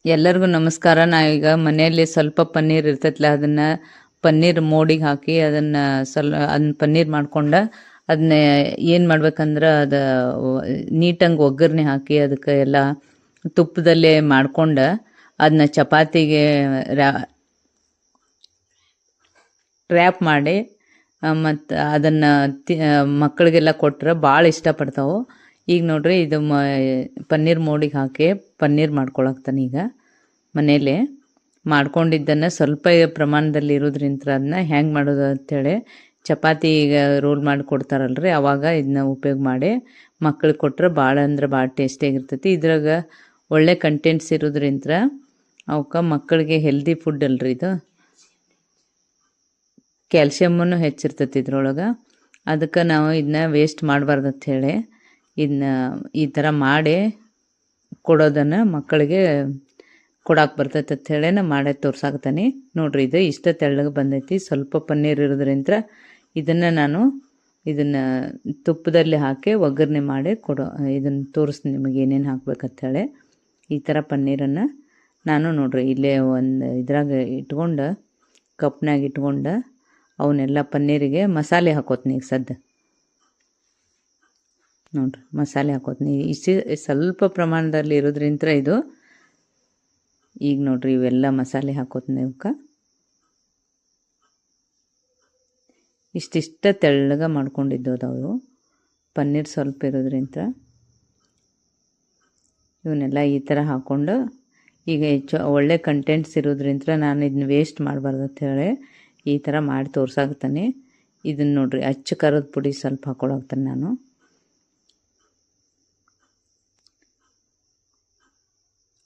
ಎಲ್ಲರಿಗೂ ನಮಸ್ಕಾರ. ನಾವೀಗ ಮನೆಯಲ್ಲಿ ಸ್ವಲ್ಪ ಪನ್ನೀರ್ ಇರ್ತೈತಲ್ಲ, ಅದನ್ನು ಪನ್ನೀರ್ ಮೋಡಿಗೆ ಹಾಕಿ ಅದನ್ನ ಪನ್ನೀರ್ ಮಾಡ್ಕೊಂಡು ಅದನ್ನ ಏನು ಮಾಡ್ಬೇಕಂದ್ರೆ ಅದು ನೀಟಂಗೆ ಒಗ್ಗರಣೆ ಹಾಕಿ ಅದಕ್ಕೆ ಎಲ್ಲ ತುಪ್ಪದಲ್ಲೇ ಮಾಡ್ಕೊಂಡು ಅದನ್ನ ಚಪಾತಿಗೆ ರ್ಯಾಪ್ ಮಾಡಿ ಮತ್ತು ಅದನ್ನು ಮಕ್ಕಳಿಗೆಲ್ಲ ಕೊಟ್ಟರೆ ಭಾಳ ಇಷ್ಟಪಡ್ತಾವೆ. ಈಗ ನೋಡ್ರಿ, ಇದು ಪನ್ನೀರ್ ಮೋಡಿಗೆ ಹಾಕಿ ಪನ್ನೀರ್ ಮಾಡ್ಕೊಳಕ್ತಾನೆ. ಈಗ ಮನೇಲಿ ಮಾಡ್ಕೊಂಡಿದ್ದನ್ನು ಸ್ವಲ್ಪ ಪ್ರಮಾಣದಲ್ಲಿ ಇರೋದ್ರಿಂದ ಅದನ್ನ ಹೆಂಗೆ ಮಾಡೋದು ಅಂಥೇಳಿ ಚಪಾತಿ ಈಗ ರೋಲ್ ಮಾಡಿ ಕೊಡ್ತಾರಲ್ರಿ, ಆವಾಗ ಇದನ್ನ ಉಪಯೋಗ ಮಾಡಿ ಮಕ್ಳಿಗೆ ಕೊಟ್ಟರೆ ಭಾಳ ಅಂದ್ರೆ ಭಾಳ ಟೇಸ್ಟಿಯಾಗಿರ್ತೈತಿ. ಇದ್ರಾಗ ಒಳ್ಳೆ ಕಂಟೆಂಟ್ಸ್ ಇರೋದ್ರಿಂದ ಅವಕ್ಕೆ ಮಕ್ಕಳಿಗೆ ಹೆಲ್ದಿ ಫುಡ್ ಅಲ್ರಿ ಇದು, ಕ್ಯಾಲ್ಶಿಯಮ್ಮನ್ನು ಹೆಚ್ಚಿರ್ತೈತಿ ಇದ್ರೊಳಗೆ. ಅದಕ್ಕೆ ನಾವು ಇದನ್ನ ವೇಸ್ಟ್ ಮಾಡಬಾರ್ದು ಅಂಥೇಳಿ ಇದನ್ನ ಈ ಥರ ಮಾಡಿ ಕೊಡೋದನ್ನು ಮಕ್ಕಳಿಗೆ ಕೊಡಕ್ಕೆ ಬರ್ತೈತೆ ಅಂಥೇಳಿ ನಾ ಮಾಡೇ ತೋರ್ಸಾಕ್ತಾನೆ. ನೋಡ್ರಿ, ಇದು ಇಷ್ಟ ತೆಳ್ಳಗೆ ಬಂದೈತಿ. ಸ್ವಲ್ಪ ಪನ್ನೀರ್ ಇರೋದ್ರಿಂದ ಇದನ್ನು ತುಪ್ಪದಲ್ಲಿ ಹಾಕಿ ಒಗ್ಗರಣೆ ಮಾಡಿ ಇದನ್ನು ತೋರಿಸ್ತೀನಿ ನಿಮಗೆ ಏನೇನು ಹಾಕ್ಬೇಕಂತೇಳಿ. ಈ ಥರ ಪನ್ನೀರನ್ನು ನಾನು ನೋಡ್ರಿ ಇಲ್ಲೇ ಒಂದು ಇದ್ರಾಗ ಇಟ್ಕೊಂಡು ಕಪ್ನಾಗ ಇಟ್ಕೊಂಡು ಅವನ್ನೆಲ್ಲ ಪನ್ನೀರಿಗೆ ಮಸಾಲೆ ಹಾಕೋತೀನಿ. ಈಗ ಸದ್ಯ ನೋಡ್ರಿ ಮಸಾಲೆ ಹಾಕೋತೀನಿ. ಸ್ವಲ್ಪ ಪ್ರಮಾಣದಲ್ಲಿ ಇರೋದ್ರಿಂದ ಇದು. ಈಗ ನೋಡ್ರಿ ಇವೆಲ್ಲ ಮಸಾಲೆ ಹಾಕೋತೀನಿ. ಇವಕ್ಕೆ ಇಷ್ಟಿಷ್ಟ ತೆಳ್ಳಗೆ ಮಾಡ್ಕೊಂಡಿದ್ದು ಅದಾವು. ಪನ್ನೀರ್ ಸ್ವಲ್ಪ ಇರೋದ್ರಿಂದ ಇವನ್ನೆಲ್ಲ ಈ ಥರ ಹಾಕ್ಕೊಂಡು ಈಗ ಒಳ್ಳೆ ಕಂಟೆಂಟ್ಸ್ ಇರೋದ್ರಿಂದ ನಾನು ಇದನ್ನ ವೇಸ್ಟ್ ಮಾಡಬಾರ್ದು ಅಂಥೇಳಿ ಈ ಥರ ಮಾಡಿ ತೋರ್ಸಾಕ್ತಾನೆ. ಇದನ್ನು ನೋಡ್ರಿ ಅಚ್ಚ ಖಾರದ ಪುಡಿ ಸ್ವಲ್ಪ ಹಾಕ್ಕೊಳಕ್ತಾನೆ. ನಾನು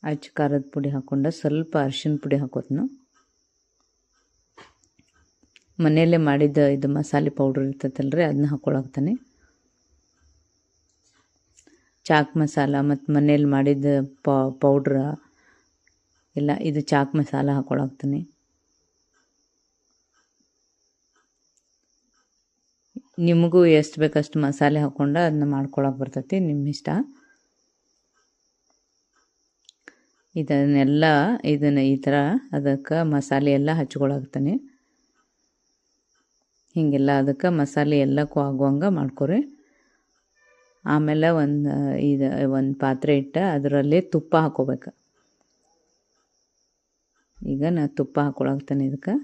ಅಚ್ಚ ಖಾರದ ಪುಡಿ ಹಾಕ್ಕೊಂಡು ಸ್ವಲ್ಪ ಅರಿಶಿನ ಪುಡಿ ಹಾಕೋತೀನಿ. ಮನೆಯಲ್ಲೇ ಮಾಡಿದ್ದ ಇದು ಮಸಾಲೆ ಪೌಡ್ರ್ ಇರ್ತೈತಲ್ರಿ, ಅದನ್ನ ಹಾಕ್ಕೊಳಕ್ತಾನೆ. ಚಾಟ್ ಮಸಾಲ ಮತ್ತು ಮನೇಲಿ ಮಾಡಿದ ಪೌಡ್ರ ಎಲ್ಲ ಇದು ಚಾಟ್ ಮಸಾಲ ಹಾಕ್ಕೊಳಕ್ತಾನೆ. ನಿಮಗೂ ಎಷ್ಟು ಬೇಕಷ್ಟು ಮಸಾಲೆ ಹಾಕ್ಕೊಂಡು ಅದನ್ನ ಮಾಡ್ಕೊಳಕ್ಕೆ ಬರ್ತೈತಿ, ನಿಮ್ಮ ಇಷ್ಟ. ಇದನ್ನು ಈ ಥರ ಅದಕ್ಕೆ ಮಸಾಲೆ ಎಲ್ಲ ಹಚ್ಕೊಳಕ್ತಾನೆ. ಹೀಗೆಲ್ಲ ಅದಕ್ಕೆ ಮಸಾಲೆ ಎಲ್ಲಕ್ಕೂ ಆಗುವಂಗೆ ಮಾಡ್ಕೊರಿ. ಆಮೇಲೆ ಒಂದು ಪಾತ್ರೆ ಇಟ್ಟು ಅದರಲ್ಲಿ ತುಪ್ಪ ಹಾಕ್ಕೋಬೇಕು. ಈಗ ನಾನು ತುಪ್ಪ ಹಾಕ್ಕೊಳಕ್ತಾನೆ. ಇದಕ್ಕೆ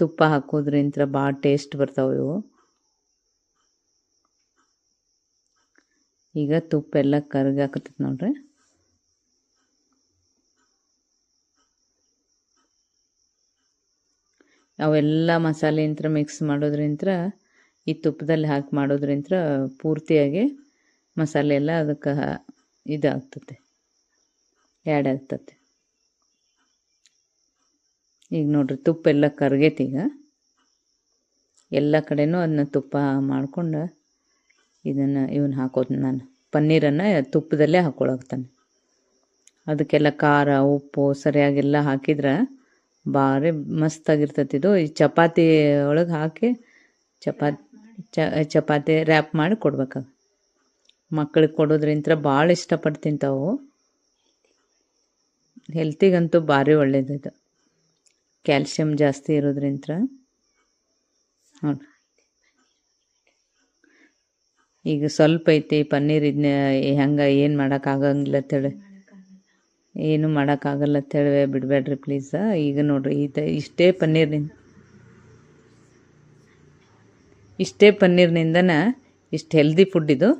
ತುಪ್ಪ ಹಾಕೋದ್ರಿಂದ ಭಾಳ ಟೇಸ್ಟ್ ಬರ್ತಾವೆ ಇವು. ಈಗ ತುಪ್ಪ ಎಲ್ಲ ಕರಗಾಕತ್ತೈತೆ ನೋಡ್ರಿ. ಅವೆಲ್ಲ ಮಸಾಲೆ ಮಿಕ್ಸ್ ಮಾಡೋದ್ರಿಂದ ಈ ತುಪ್ಪದಲ್ಲಿ ಹಾಕಿ ಮಾಡೋದ್ರಿಂದ ಪೂರ್ತಿಯಾಗಿ ಮಸಾಲೆ ಎಲ್ಲ ಅದಕ್ಕೆ ಇದಾಗ್ತದೆ, ಆ್ಯಡ್ ಆಗ್ತದೆ. ಈಗ ನೋಡ್ರಿ ತುಪ್ಪ ಎಲ್ಲ ಕರಗೈತಿ. ಈಗ ಎಲ್ಲ ಕಡೆನೂ ಅದನ್ನ ತುಪ್ಪ ಮಾಡ್ಕೊಂಡು ಇವನ್ನ ಹಾಕೋದು. ನಾನು ಪನ್ನೀರನ್ನು ತುಪ್ಪದಲ್ಲೇ ಹಾಕ್ಕೊಳಕ್ತಾನೆ. ಅದಕ್ಕೆಲ್ಲ ಖಾರ ಉಪ್ಪು ಸರಿಯಾಗೆಲ್ಲ ಹಾಕಿದ್ರೆ ಭಾರಿ ಮಸ್ತಾಗಿರ್ತೈತಿ ಇದು. ಈ ಚಪಾತಿ ಒಳಗೆ ಹಾಕಿ ಚಪಾತಿ ರ್ಯಾಪ್ ಮಾಡಿ ಕೊಡ್ಬೇಕಾಗ ಮಕ್ಕಳಿಗೆ ಕೊಡೋದ್ರಿಂದ ಭಾಳ ಇಷ್ಟಪಟ್ಟು ತಿಂತಾವು. ಹೆಲ್ತಿಗಂತೂ ಭಾರಿ ಒಳ್ಳೇದಿದು, ಕ್ಯಾಲ್ಶಿಯಮ್ ಜಾಸ್ತಿ ಇರೋದ್ರಿಂದ. ನೋಡಿ ಈಗ ಸ್ವಲ್ಪ ಐತಿ ಪನ್ನೀರ್. ಇದನ್ನ ಹೆಂಗೆ ಏನು ಮಾಡೋಕ್ಕಾಗಂಗಿಲ್ಲ ಅಂತೇಳಿ ಏನು ಮಾಡೋಕ್ಕಾಗಲ್ಲ ಅಂತೇಳಿ ಬಿಡಬೇಡ್ರಿ ಪ್ಲೀಸ. ಈಗ ನೋಡ್ರಿ ಇಷ್ಟೇ ಪನ್ನೀರ್ನಿಂದನೇ ಇಷ್ಟು ಹೆಲ್ದಿ ಫುಡ್ ಇದು.